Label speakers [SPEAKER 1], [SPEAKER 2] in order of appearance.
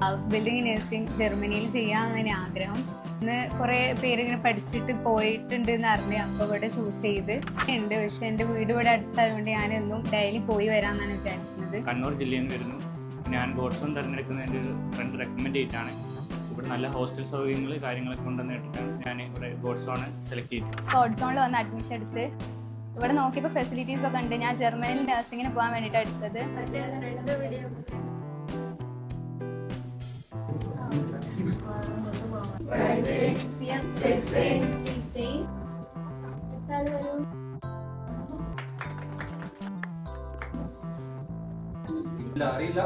[SPEAKER 1] House building nursing ജർമ്മനിയിൽ ചെയ്യാമെന്നാണ് ആഗ്രഹം. ഇന്ന് കുറേ പേര് ഇങ്ങനെ പഠിച്ചിട്ട് പോയിട്ടുണ്ട് എന്ന് അറിഞ്ഞ് അപ്പോൾ ഇവിടെ ചൂസ് ചെയ്ത് ഉണ്ട്. പക്ഷെ എൻ്റെ വീട് ഇവിടെ അടുത്തായതുകൊണ്ട് ഞാനെന്നും ഡെയിലി പോയി വരാമെന്നാണ് വിചാരിക്കുന്നത്.
[SPEAKER 2] കണ്ണൂർ ജില്ലയിൽ നിന്ന് വരുന്നു. ഞാൻ ഗോഡ്സോൺ തിരഞ്ഞെടുക്കുന്നത് എൻ്റെ ഒരു ഫ്രണ്ട് റെക്കമെൻഡ് ചെയ്തിട്ടാണ്. ഇവിടെ നല്ല ഹോസ്റ്റൽ സൗകര്യങ്ങൾ കാര്യങ്ങളൊക്കെ ഉണ്ടെന്ന് കേട്ടിട്ടാണ് ഞാൻ ഇവിടെ ഗോഡ്സോൺ സെലക്ട് ചെയ്തത്.
[SPEAKER 1] ഗോഡ്സോണിൽ വന്ന് അഡ്മിഷൻ എടുത്ത് ഇവിടെ നോക്കിയപ്പോൾ ഫെസിലിറ്റീസ് ഒക്കെ ഉണ്ട്. ഞാൻ ജർമ്മനിയിൽ നഴ്സിങ്ങിന് പോകാൻ വേണ്ടിയിട്ടാണ് എടുത്തത്.
[SPEAKER 3] അറിയില്ല.